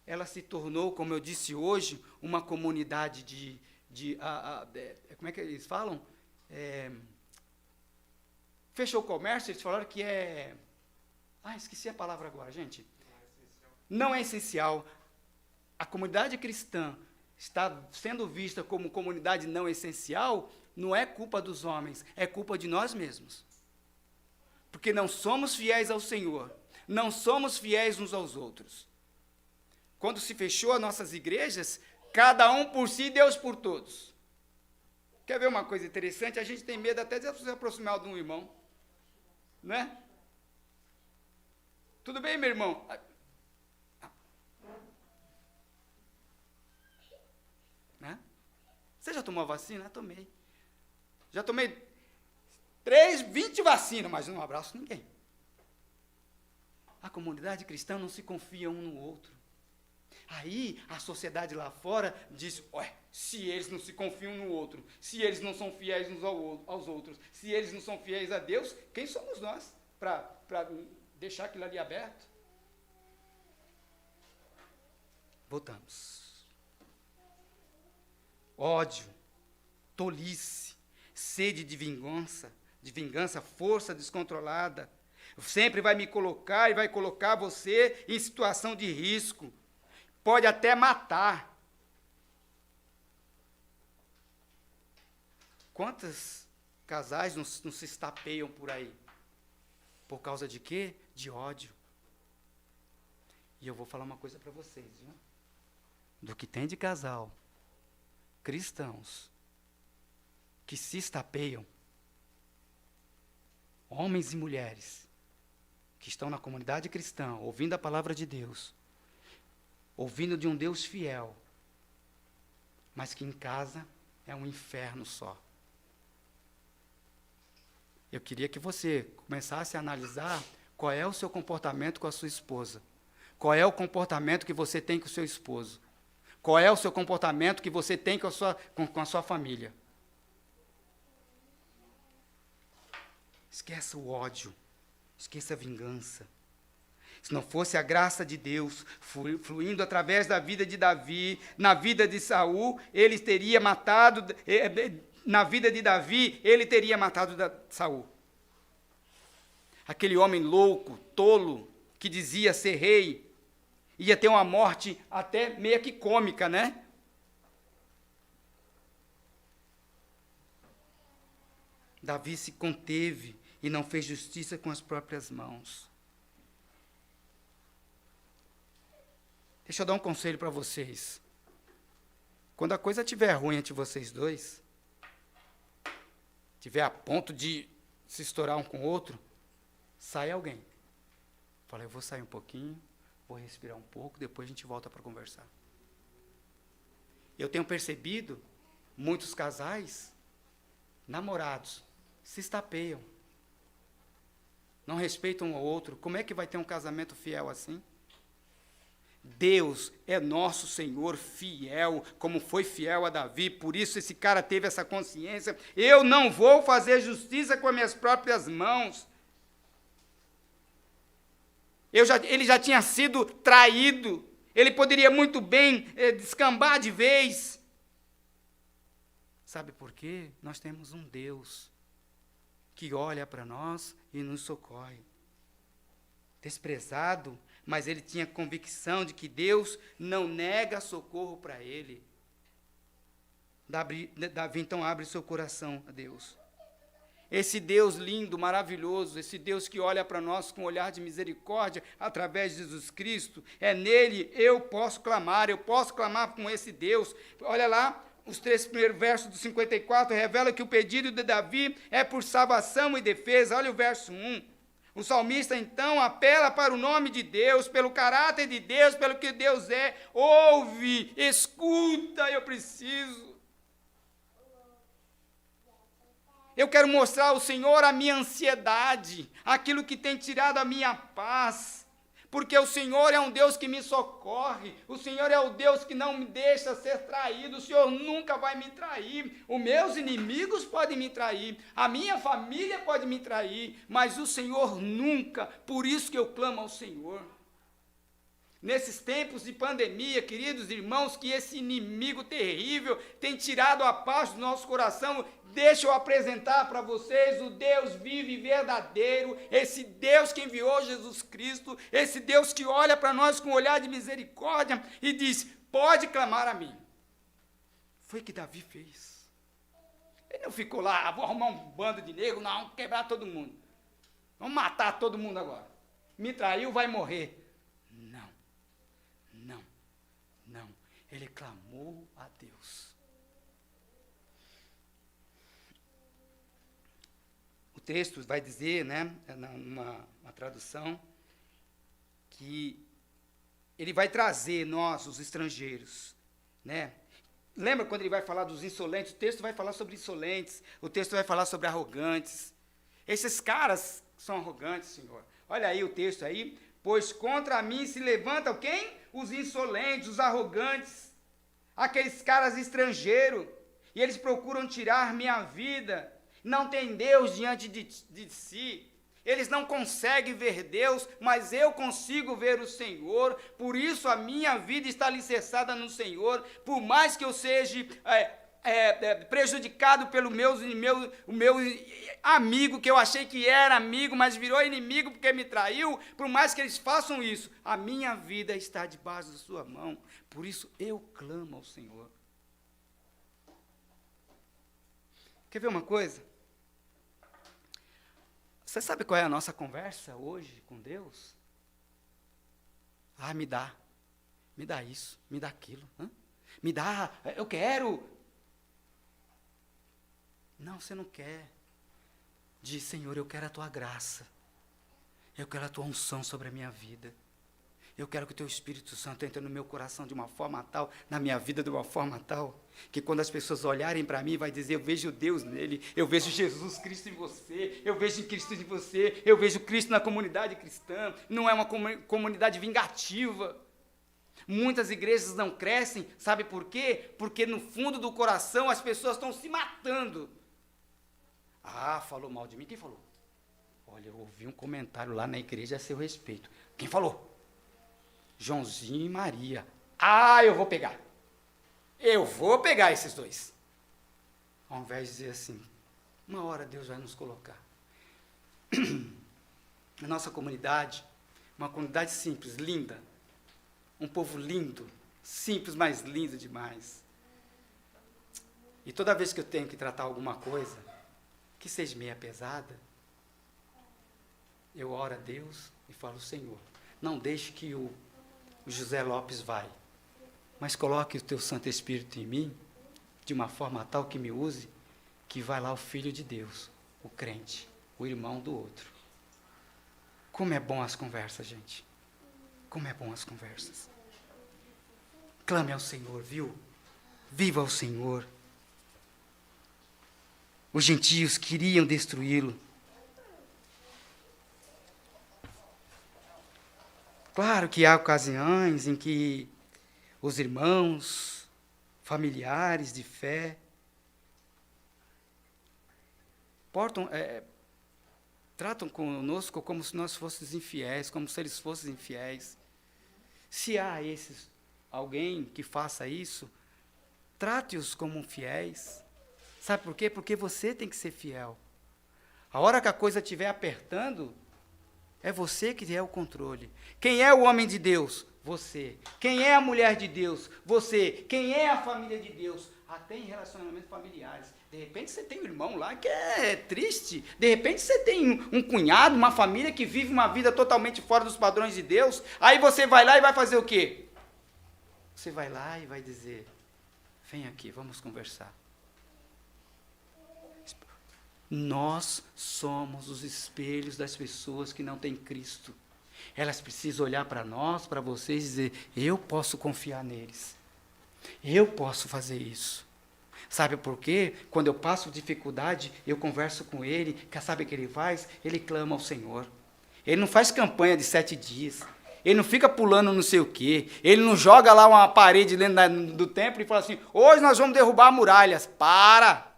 ela se tornou, como eu disse hoje, uma comunidade como é que eles falam? Fechou o comércio, eles falaram que esqueci a palavra agora, gente. Não é essencial. A comunidade cristã está sendo vista como comunidade não essencial, não é culpa dos homens, é culpa de nós mesmos. Porque não somos fiéis ao Senhor, não somos fiéis uns aos outros. Quando se fechou as nossas igrejas, cada um por si, Deus por todos. Quer ver uma coisa interessante? A gente tem medo até de se aproximar de um irmão. Não é? Tudo bem, meu irmão? Né? Você já tomou a vacina? Tomei. Já tomei 20 vacinas, mas não abraço ninguém. A comunidade cristã não se confia um no outro. Aí, a sociedade lá fora diz, se eles não se confiam um no outro, se eles não são fiéis uns aos outros, se eles não são fiéis a Deus, quem somos nós para deixar aquilo ali aberto? Voltamos. Ódio, tolice, sede de vingança, força descontrolada, sempre vai me colocar e vai colocar você em situação de risco. Pode até matar. Quantos casais não se estapeiam por aí? Por causa de quê? De ódio. E eu vou falar uma coisa para vocês, viu? Do que tem de casal, cristãos, que se estapeiam, homens e mulheres, que estão na comunidade cristã, ouvindo a palavra de Deus, ouvindo de um Deus fiel, mas que em casa é um inferno só. Eu queria que você começasse a analisar qual é o seu comportamento com a sua esposa, qual é o comportamento que você tem com o seu esposo, qual é o seu comportamento que você tem com a sua família. Esqueça o ódio. Esqueça a vingança. Se não fosse a graça de Deus fluindo através da vida de Davi, na vida de Saul, ele teria matado, na vida de Davi, ele teria matado Saul. Aquele homem louco, tolo, que dizia ser rei, ia ter uma morte até meio que cômica, né? Davi se conteve e não fez justiça com as próprias mãos. Deixa eu dar um conselho para vocês. Quando a coisa estiver ruim entre vocês dois, estiver a ponto de se estourar um com o outro, sai alguém. Fala, eu vou sair um pouquinho, vou respirar um pouco, depois a gente volta para conversar. Eu tenho percebido muitos casais, namorados, se estapeiam. Não respeitam um ao outro. Como é que vai ter um casamento fiel assim? Deus é nosso Senhor fiel, como foi fiel a Davi, por isso esse cara teve essa consciência, eu não vou fazer justiça com as minhas próprias mãos. Ele já tinha sido traído, ele poderia muito bem descambar de vez. Sabe por quê? Nós temos um Deus que olha para nós e nos socorre. Desprezado, mas ele tinha convicção de que Deus não nega socorro para ele. Davi então abre seu coração a Deus. Esse Deus lindo, maravilhoso, esse Deus que olha para nós com um olhar de misericórdia através de Jesus Cristo, é nele eu posso clamar com esse Deus. Olha lá, os 3 primeiros versos do 54 revela que o pedido de Davi é por salvação e defesa. Olha o verso 1. O salmista, então, apela para o nome de Deus, pelo caráter de Deus, pelo que Deus é. Ouve, escuta, eu preciso. Eu quero mostrar ao Senhor a minha ansiedade, aquilo que tem tirado a minha paz. Porque o Senhor é um Deus que me socorre, o Senhor é o Deus que não me deixa ser traído, o Senhor nunca vai me trair, os meus inimigos podem me trair, a minha família pode me trair, mas o Senhor nunca, por isso que eu clamo ao Senhor. Nesses tempos de pandemia, queridos irmãos, que esse inimigo terrível tem tirado a paz do nosso coração, deixa eu apresentar para vocês o Deus vivo e verdadeiro, esse Deus que enviou Jesus Cristo, esse Deus que olha para nós com um olhar de misericórdia e diz, pode clamar a mim. Foi o que Davi fez. Ele não ficou lá, vou arrumar um bando de negro, não, quebrar todo mundo. Vamos matar todo mundo agora. Me traiu, vai morrer. Não, ele clamou a Deus. O texto vai dizer, né, numa tradução, que ele vai trazer nós, os estrangeiros, né? Lembra quando ele vai falar dos insolentes? O texto vai falar sobre insolentes, o texto vai falar sobre arrogantes. Esses caras são arrogantes, Senhor. Olha aí o texto aí. Pois contra mim se levantam quem? Os insolentes, os arrogantes, aqueles caras estrangeiros, e eles procuram tirar minha vida, não tem Deus diante de si, eles não conseguem ver Deus, mas eu consigo ver o Senhor, por isso a minha vida está alicerçada no Senhor, por mais que eu seja prejudicado pelo o meu amigo, que eu achei que era amigo, mas virou inimigo porque me traiu, por mais que eles façam isso, a minha vida está debaixo da sua mão, por isso eu clamo ao Senhor. Quer ver uma coisa? Você sabe qual é a nossa conversa hoje com Deus? Me dá isso, me dá aquilo, me dá, eu quero. Não, você não quer. Diz, Senhor, eu quero a tua graça. Eu quero a tua unção sobre a minha vida. Eu quero que o teu Espírito Santo entre no meu coração de uma forma tal, na minha vida de uma forma tal, que quando as pessoas olharem para mim, vai dizer, eu vejo Deus nele, eu vejo Jesus Cristo em você, eu vejo Cristo em você, eu vejo Cristo na comunidade cristã, não é uma comunidade vingativa. Muitas igrejas não crescem, sabe por quê? Porque no fundo do coração as pessoas estão se matando. Falou mal de mim, quem falou? Olha, eu ouvi um comentário lá na igreja a seu respeito. Quem falou? Joãozinho e Maria. Ah, eu vou pegar. Eu vou pegar esses dois. Ao invés de dizer assim, uma hora Deus vai nos colocar. A nossa comunidade, uma comunidade simples, linda. Um povo lindo, simples, mas lindo demais. E toda vez que eu tenho que tratar alguma coisa, que seja meia pesada, eu oro a Deus e falo, Senhor, não deixe que o José Lopes vai, mas coloque o teu Santo Espírito em mim, de uma forma tal que me use, que vai lá o Filho de Deus, o crente, o irmão do outro. Como é bom as conversas, gente. Como é bom as conversas. Clame ao Senhor, viu? Viva ao Senhor. Os gentios queriam destruí-lo. Claro que há ocasiões em que os irmãos, familiares de fé, tratam conosco como se nós fôssemos infiéis, como se eles fossem infiéis. Se há alguém que faça isso, trate-os como fiéis. Sabe por quê? Porque você tem que ser fiel. A hora que a coisa estiver apertando, é você que é o controle. Quem é o homem de Deus? Você. Quem é a mulher de Deus? Você. Quem é a família de Deus? Até em relacionamentos familiares. De repente você tem um irmão lá que é triste. De repente você tem um cunhado, uma família que vive uma vida totalmente fora dos padrões de Deus. Aí você vai lá e vai fazer o quê? Você vai lá e vai dizer, vem aqui, vamos conversar. Nós somos os espelhos das pessoas que não têm Cristo. Elas precisam olhar para nós, para vocês e dizer, eu posso confiar neles. Eu posso fazer isso. Sabe por quê? Quando eu passo dificuldade, eu converso com ele, sabe o que ele faz? Ele clama ao Senhor. Ele não faz campanha de 7 dias. Ele não fica pulando não sei o quê. Ele não joga lá uma parede dentro do templo e fala assim, hoje nós vamos derrubar muralhas. Para!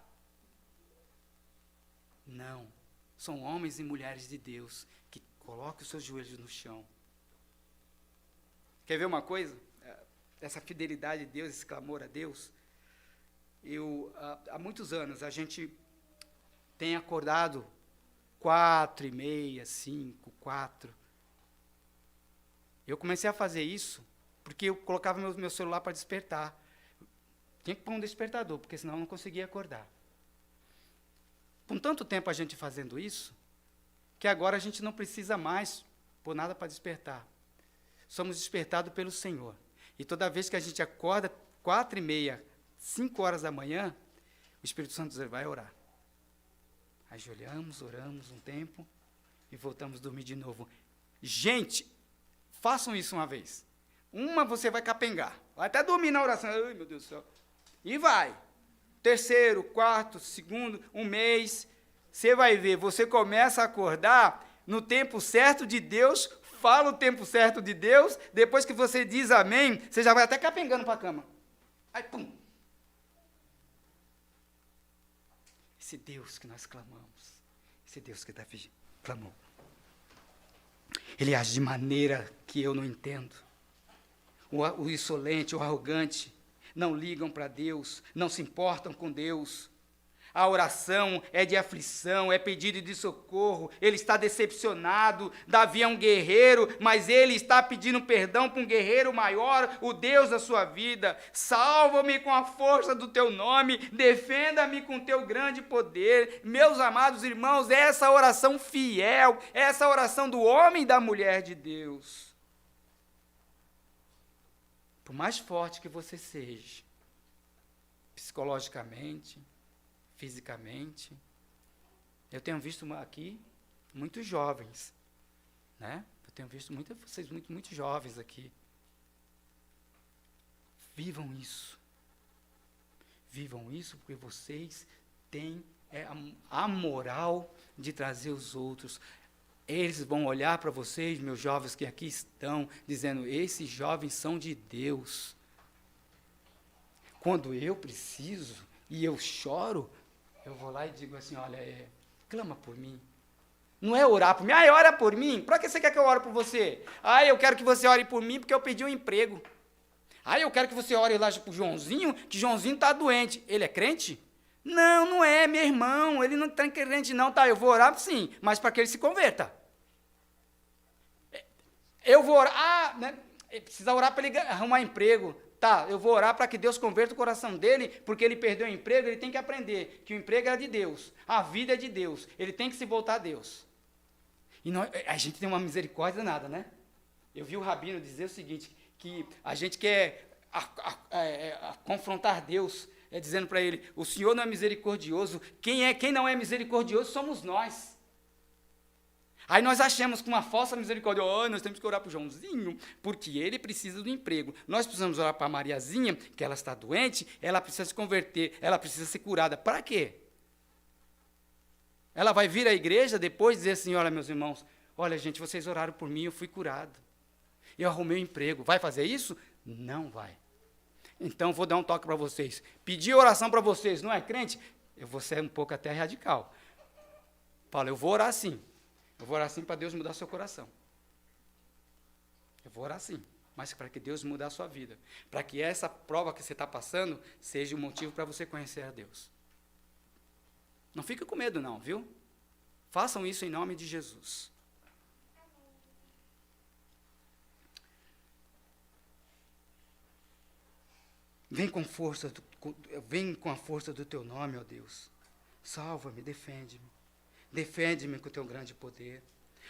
Não. São homens e mulheres de Deus que colocam os seus joelhos no chão. Quer ver uma coisa? Essa fidelidade de Deus, esse clamor a Deus. Há muitos anos, a gente tem acordado 4h30, 5, 4. Eu comecei a fazer isso porque eu colocava meu celular para despertar. Tinha que pôr um despertador, porque senão eu não conseguia acordar. Com tanto tempo a gente fazendo isso, que agora a gente não precisa mais pôr nada para despertar. Somos despertados pelo Senhor. E toda vez que a gente acorda, 4h30, 5 horas da manhã, o Espírito Santo vai orar. Ajoelhamos, oramos um tempo e voltamos a dormir de novo. Gente, façam isso uma vez. Você vai capengar. Vai até dormir na oração. Ai, meu Deus do céu. E vai. 3º, 4º, 2º, 1 mês. Você vai ver, você começa a acordar no tempo certo de Deus, fala o tempo certo de Deus, depois que você diz amém, você já vai até capengando para a cama. Aí, pum. Esse Deus que nós clamamos, esse Deus que Davi clamou, ele age de maneira que eu não entendo. O insolente, o arrogante, não ligam para Deus, não se importam com Deus. A oração é de aflição, é pedido de socorro, ele está decepcionado. Davi é um guerreiro, mas ele está pedindo perdão para um guerreiro maior, o Deus da sua vida. Salva-me com a força do teu nome, defenda-me com teu grande poder. Meus amados irmãos, essa oração fiel, essa oração do homem e da mulher de Deus. Por mais forte que você seja, psicologicamente, fisicamente, eu tenho visto aqui muitos jovens, né? Eu tenho visto vocês muito jovens aqui. Vivam isso. Vivam isso porque vocês têm a moral de trazer os outros. Eles vão olhar para vocês, meus jovens que aqui estão, dizendo, esses jovens são de Deus. Quando eu preciso e eu choro, eu vou lá e digo assim, olha, clama por mim. Não é orar por mim. Ah, ora por mim? Para que você quer que eu ore por você? Ah, eu quero que você ore por mim porque eu perdi um emprego. Ah, eu quero que você ore lá pro Joãozinho, que Joãozinho está doente. Ele é crente? Não, não é, meu irmão. Ele não está crente não. Tá, eu vou orar sim, mas para que ele se converta. Eu vou orar. Ah, né? Precisa orar para ele arrumar emprego. Tá, eu vou orar para que Deus converta o coração dele, porque ele perdeu o emprego, ele tem que aprender que o emprego é de Deus, a vida é de Deus, ele tem que se voltar a Deus. E a gente tem uma misericórdia danada, né? Eu vi o Rabino dizer o seguinte, que a gente quer confrontar Deus, dizendo para ele, o Senhor não é misericordioso, quem não é misericordioso somos nós. Aí nós achamos com uma falsa misericórdia, nós temos que orar para o Joãozinho, porque ele precisa do emprego. Nós precisamos orar para a Mariazinha, que ela está doente, ela precisa se converter, ela precisa ser curada. Para quê? Ela vai vir à igreja depois e dizer assim, olha, meus irmãos, olha, gente, vocês oraram por mim, eu fui curado. Eu arrumei um emprego. Vai fazer isso? Não vai. Então, vou dar um toque para vocês. Pedir oração para vocês, não é crente? Eu vou ser um pouco até radical. Fala, eu vou orar sim. Eu vou orar sim para Deus mudar seu coração. Eu vou orar sim, mas para que Deus mude a sua vida. Para que essa prova que você está passando seja um motivo para você conhecer a Deus. Não fique com medo não, viu? Façam isso em nome de Jesus. Vem com a força do teu nome, ó Deus. Salva-me, defende-me. Defende-me com o teu grande poder.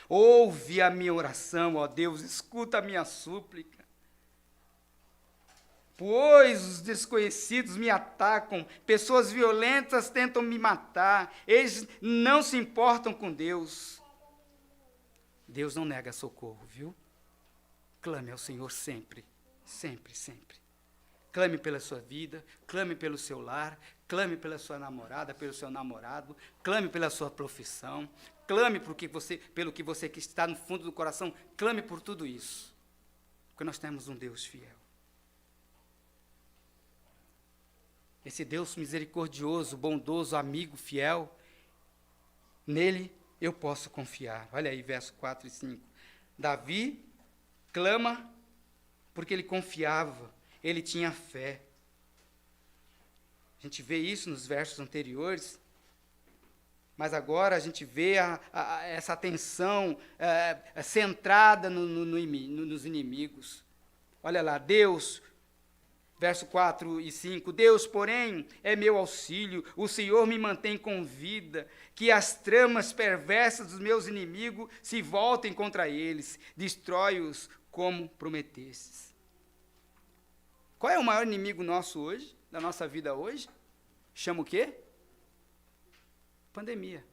Ouve a minha oração, ó Deus, escuta a minha súplica. Pois os desconhecidos me atacam, pessoas violentas tentam me matar, eles não se importam com Deus. Deus não nega socorro, viu? Clame ao Senhor sempre, sempre, sempre. Clame pela sua vida, clame pelo seu lar, clame pela sua namorada, pelo seu namorado, clame pela sua profissão, clame pelo que você que está no fundo do coração, clame por tudo isso. Porque nós temos um Deus fiel. Esse Deus misericordioso, bondoso, amigo, fiel, nele eu posso confiar. Olha aí, verso 4 e 5. Davi clama porque ele confiava. Ele tinha fé. A gente vê isso nos versos anteriores, mas agora a gente vê essa atenção centrada nos inimigos. Olha lá, Deus, verso 4 e 5, Deus, porém, é meu auxílio, o Senhor me mantém com vida, que as tramas perversas dos meus inimigos se voltem contra eles, destrói-os como prometestes. Qual é o maior inimigo nosso hoje, da nossa vida hoje? Chama o quê? Pandemia.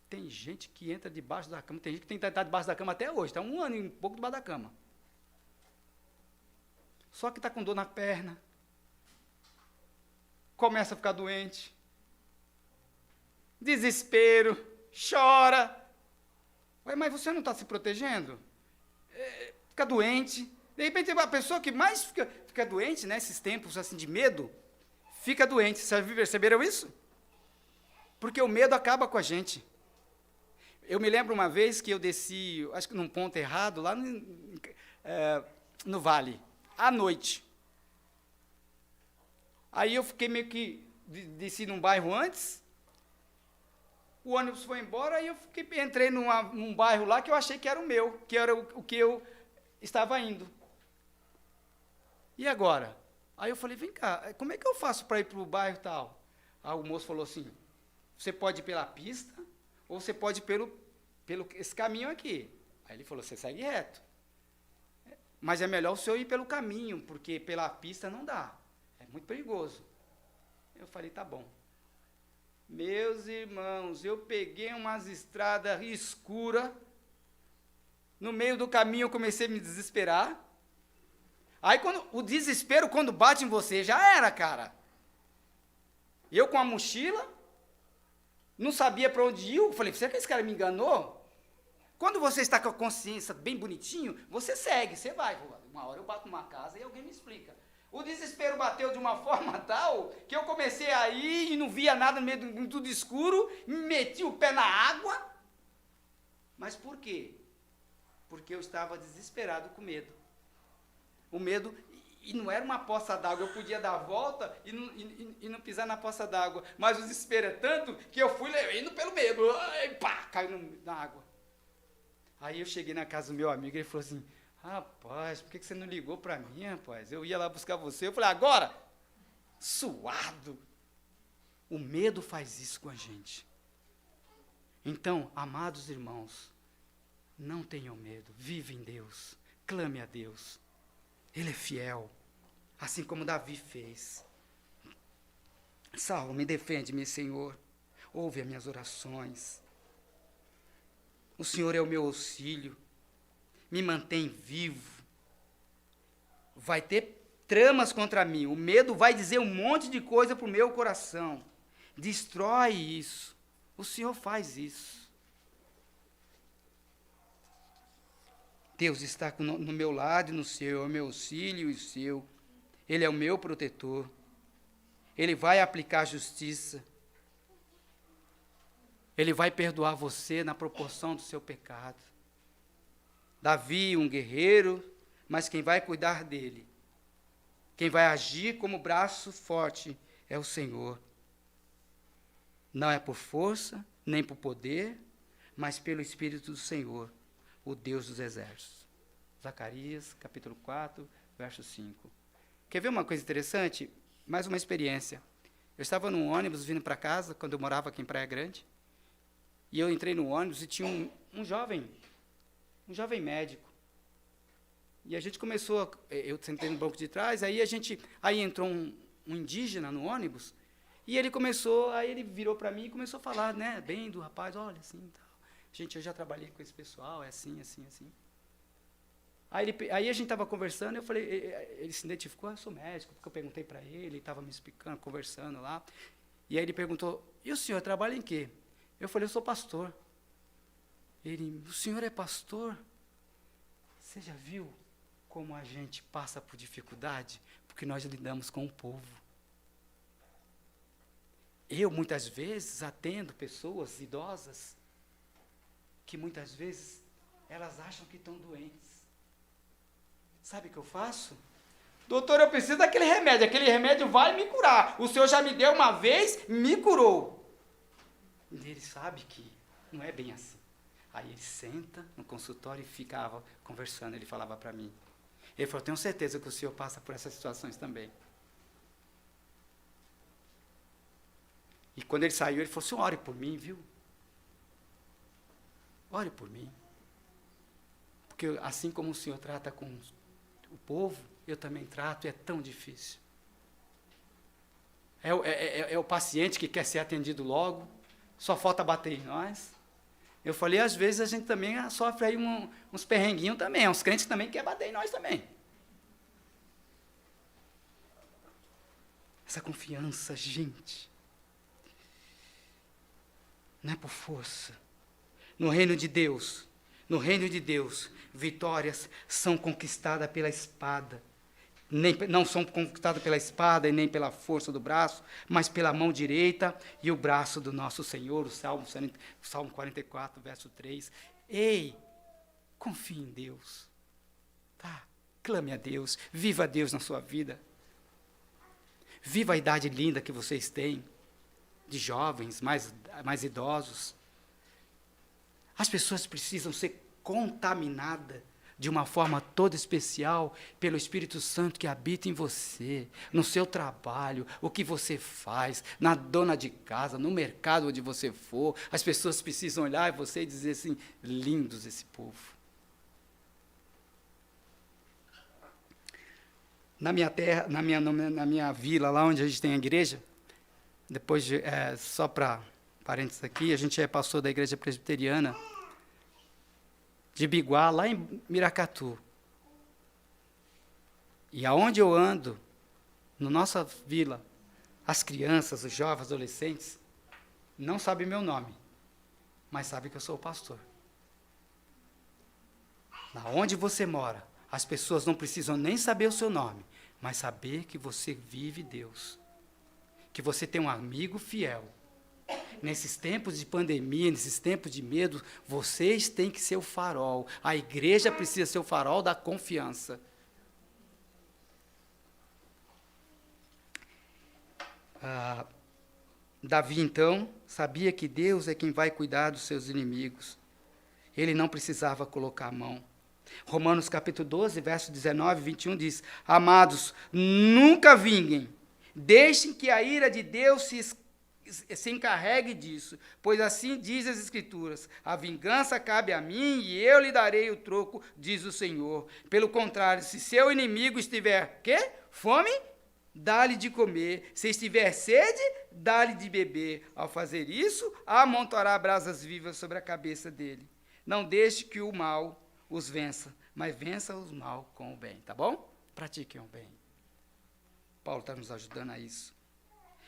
Tem gente que entra debaixo da cama, tem gente que tem que estar debaixo da cama até hoje, está 1 ano e pouco debaixo da cama. Só que está com dor na perna, começa a ficar doente, desespero, chora. Ué, mas você não está se protegendo? Fica doente. De repente, a pessoa que mais fica doente, nesses tempos assim, de medo, fica doente. Vocês perceberam isso? Porque o medo acaba com a gente. Eu me lembro uma vez que eu desci, acho que num ponto errado, lá no vale, à noite. Aí eu fiquei meio que, desci num bairro antes, o ônibus foi embora, aí eu entrei num bairro lá que eu achei que era o meu, que era o que eu estava indo. E agora? Aí eu falei, vem cá, como é que eu faço para ir para o bairro tal? Aí o moço falou assim, você pode ir pela pista, ou você pode ir pelo esse caminho aqui. Aí ele falou, você segue reto. Mas é melhor o senhor ir pelo caminho, porque pela pista não dá. É muito perigoso. Eu falei, tá bom. Meus irmãos, eu peguei umas estradas escuras, no meio do caminho eu comecei a me desesperar. Aí o desespero, quando bate em você, já era, cara. Eu com a mochila, não sabia para onde ir, eu falei, será que esse cara me enganou? Quando você está com a consciência bem bonitinho, você segue, você vai. Uma hora eu bato numa casa e alguém me explica. O desespero bateu de uma forma tal que eu comecei a ir e não via nada no meio de tudo escuro, meti o pé na água. Mas por quê? Porque eu estava desesperado com medo. O medo, e não era uma poça d'água, eu podia dar a volta e não pisar na poça d'água. Mas o desespero é tanto que eu fui indo pelo medo, e pá, caiu na água. Aí eu cheguei na casa do meu amigo e ele falou assim, rapaz, por que você não ligou para mim, rapaz? Eu ia lá buscar você. Eu falei, agora? Suado. O medo faz isso com a gente. Então, amados irmãos, não tenham medo. Vive em Deus. Clame a Deus. Ele é fiel. Assim como Davi fez. Salva-me, defende-me, Senhor. Ouve as minhas orações. O Senhor é o meu auxílio. Me mantém vivo. Vai ter tramas contra mim. O medo vai dizer um monte de coisa para o meu coração. Destrói isso. O Senhor faz isso. Deus está no meu lado e no seu. É o meu auxílio e o seu. Ele é o meu protetor. Ele vai aplicar justiça. Ele vai perdoar você na proporção do seu pecado. Davi, um guerreiro, mas quem vai cuidar dele, quem vai agir como braço forte é o Senhor. Não é por força, nem por poder, mas pelo Espírito do Senhor, o Deus dos exércitos. Zacarias, capítulo 4, verso 5. Quer ver uma coisa interessante? Mais uma experiência. Eu estava num ônibus vindo para casa, quando eu morava aqui em Praia Grande, e eu entrei no ônibus e tinha um jovem médico. E a gente começou, eu sentei no banco de trás, aí entrou um indígena no ônibus, e ele virou para mim e começou a falar, né, bem do rapaz, olha, assim, tal. Gente, eu já trabalhei com esse pessoal, é assim, assim, assim. Aí a gente estava conversando, eu falei, ele se identificou, eu sou médico, porque eu perguntei para ele estava me explicando, conversando lá. E aí ele perguntou, e o senhor trabalha em quê? Eu falei, eu sou pastor. Ele, o senhor é pastor? Você já viu como a gente passa por dificuldade? Porque nós lidamos com o povo. Eu, muitas vezes, atendo pessoas idosas que, muitas vezes, elas acham que estão doentes. Sabe o que eu faço? Doutor, eu preciso daquele remédio vai me curar. O senhor já me deu uma vez, me curou. E ele sabe que não é bem assim. Aí ele senta no consultório e ficava conversando, ele falava para mim. Ele falou, tenho certeza que o senhor passa por essas situações também. E quando ele saiu, ele falou, senhor, ore por mim, viu? Ore por mim. Porque assim como o senhor trata com o povo, eu também trato, e é tão difícil. É o paciente que quer ser atendido logo, só falta bater em nós. Eu falei, às vezes a gente também sofre aí uns perrenguinhos também, uns crentes também querem bater em nós também. Essa confiança, gente, não é por força. No reino de Deus, vitórias são conquistadas pela espada. Não são conquistadas pela espada e nem pela força do braço, mas pela mão direita e o braço do nosso Senhor, o Salmo 44, verso 3. Ei, confie em Deus. Tá? Clame a Deus, viva a Deus na sua vida. Viva a idade linda que vocês têm, de jovens, mais idosos. As pessoas precisam ser contaminadas de uma forma toda especial pelo Espírito Santo que habita em você, no seu trabalho, o que você faz, na dona de casa, no mercado onde você for. As pessoas precisam olhar em você e dizer assim, lindos esse povo. Na minha terra, na minha vila, lá onde a gente tem a igreja, depois só para parênteses aqui, a gente é pastor da igreja presbiteriana de Biguá, lá em Miracatu. E aonde eu ando, na nossa vila, as crianças, os jovens, adolescentes, não sabem meu nome, mas sabem que eu sou o pastor. Onde você mora, as pessoas não precisam nem saber o seu nome, mas saber que você vive Deus, que você tem um amigo fiel. Nesses tempos de pandemia, nesses tempos de medo, vocês têm que ser o farol. A igreja precisa ser o farol da confiança. Davi, então, sabia que Deus é quem vai cuidar dos seus inimigos. Ele não precisava colocar a mão. Romanos capítulo 12, verso 19 e 21 diz: Amados, nunca vinguem, deixem que a ira de Deus se encarregue disso, pois assim diz as Escrituras: a vingança cabe a mim e eu lhe darei o troco, diz o Senhor. Pelo contrário, se seu inimigo estiver, quê? Fome? Dá-lhe de comer. Se estiver sede, dá-lhe de beber. Ao fazer isso, amontoará brasas vivas sobre a cabeça dele. Não deixe que o mal os vença, mas vença o mal com o bem, tá bom? Pratiquem o bem. Paulo está nos ajudando a isso.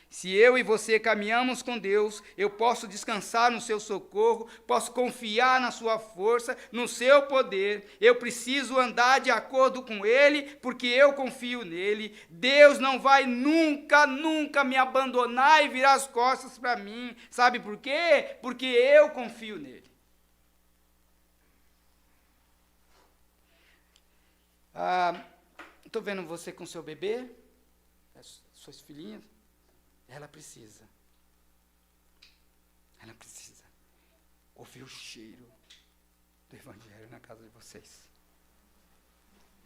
Se eu e você caminhamos com Deus, eu posso descansar no seu socorro, posso confiar na sua força, no seu poder. Eu preciso andar de acordo com Ele, porque eu confio nele. Deus não vai nunca, nunca me abandonar e virar as costas para mim. Sabe por quê? Porque eu confio nele. Estou vendo você com seu bebê, suas filhinhas. Ela precisa ouvir o cheiro do Evangelho na casa de vocês.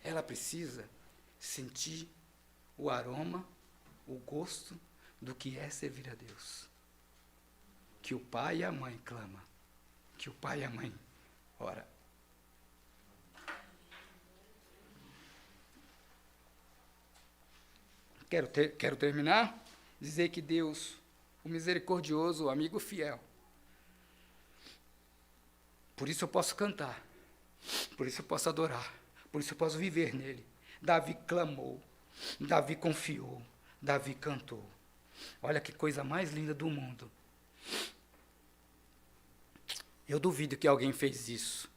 Ela precisa sentir o aroma, o gosto do que é servir a Deus. Que o pai e a mãe clamam, que o pai e a mãe ora. Quero terminar. Dizer que Deus, o misericordioso, o amigo fiel. Por isso eu posso cantar, por isso eu posso adorar, por isso eu posso viver nele. Davi clamou, Davi confiou, Davi cantou. Olha que coisa mais linda do mundo. Eu duvido que alguém fez isso.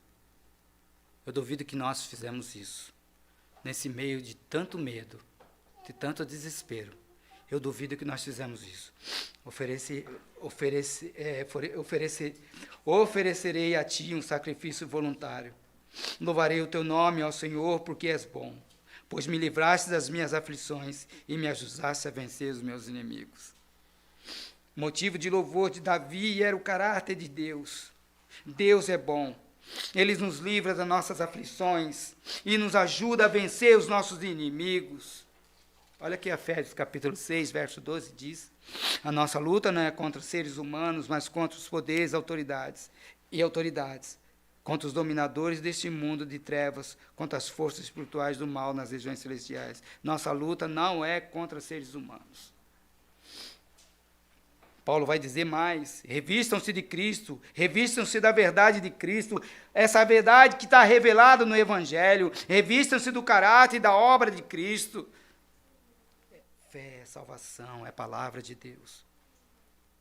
Eu duvido que nós fizemos isso. Nesse meio de tanto medo, de tanto desespero. Eu duvido que nós fizemos isso. Oferecerei a ti um sacrifício voluntário. Louvarei o teu nome, ó Senhor, porque és bom, pois me livraste das minhas aflições e me ajudaste a vencer os meus inimigos. Motivo de louvor de Davi era o caráter de Deus. Deus é bom. Ele nos livra das nossas aflições e nos ajuda a vencer os nossos inimigos. Olha aqui Efésios capítulo 6, verso 12 diz: a nossa luta não é contra seres humanos, mas contra os poderes, autoridades, contra os dominadores deste mundo de trevas, contra as forças espirituais do mal nas regiões celestiais. Nossa luta não é contra seres humanos. Paulo vai dizer mais: revistam-se de Cristo, revistam-se da verdade de Cristo, essa verdade que está revelada no Evangelho, revistam-se do caráter e da obra de Cristo. Fé, salvação, é a palavra de Deus.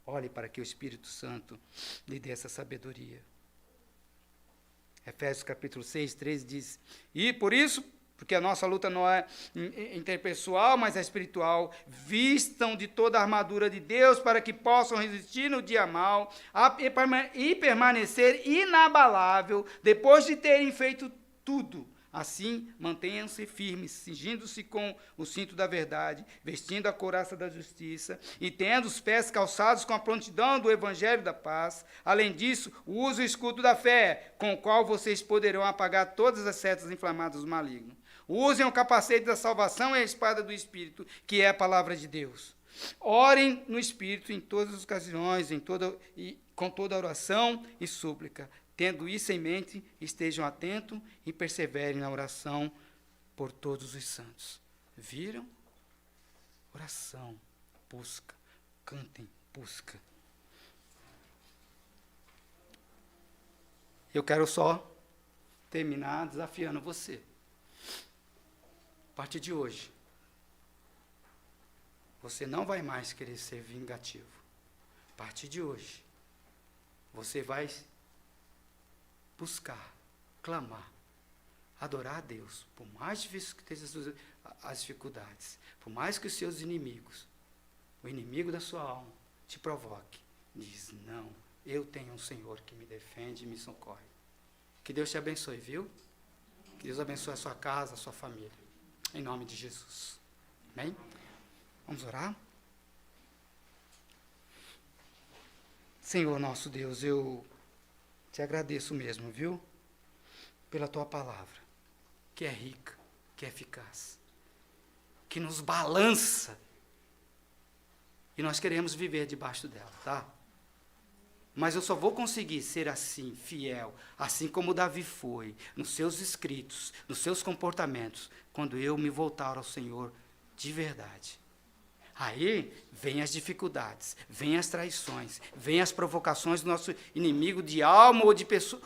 Olhe para que o Espírito Santo lhe dê essa sabedoria. Efésios capítulo 6, 13 diz: e por isso, porque a nossa luta não é interpessoal, mas é espiritual, vistam de toda a armadura de Deus para que possam resistir no dia mau e permanecer inabalável depois de terem feito tudo. Assim, mantenham-se firmes, cingindo-se com o cinto da verdade, vestindo a couraça da justiça e tendo os pés calçados com a prontidão do evangelho da paz. Além disso, use o escudo da fé, com o qual vocês poderão apagar todas as setas inflamadas do maligno. Usem o capacete da salvação e a espada do Espírito, que é a palavra de Deus. Orem no Espírito em todas as ocasiões, com toda oração e súplica. Tendo isso em mente, estejam atentos e perseverem na oração por todos os santos. Viram? Oração, busca, cantem, busca. Eu quero só terminar desafiando você. A partir de hoje, você não vai mais querer ser vingativo. A partir de hoje, você vai buscar, clamar adorar a Deus, por mais difícil que estejam as dificuldades, por mais que os seus inimigos, o inimigo da sua alma, te provoque, diz, não, eu tenho um Senhor que me defende e me socorre. Que Deus te abençoe, viu? Que Deus abençoe a sua casa, a sua família. Em nome de Jesus. Amém? Vamos orar? Senhor nosso Deus, eu te agradeço mesmo, viu? Pela tua palavra, que é rica, que é eficaz, que nos balança. E nós queremos viver debaixo dela, tá? Mas eu só vou conseguir ser assim, fiel, assim como Davi foi, nos seus escritos, nos seus comportamentos, quando eu me voltar ao Senhor de verdade. Aí vem as dificuldades, vem as traições, vem as provocações do nosso inimigo de alma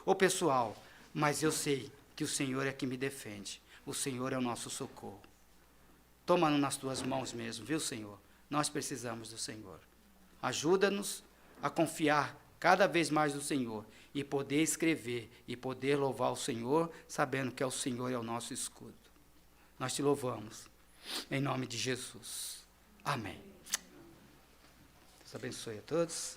ou pessoal. Mas eu sei que o Senhor é que me defende. O Senhor é o nosso socorro. Toma-nos nas tuas mãos mesmo, viu, Senhor? Nós precisamos do Senhor. Ajuda-nos a confiar cada vez mais no Senhor e poder escrever e poder louvar o Senhor, sabendo que é o Senhor é o nosso escudo. Nós te louvamos, em nome de Jesus. Amém. Deus abençoe a todos.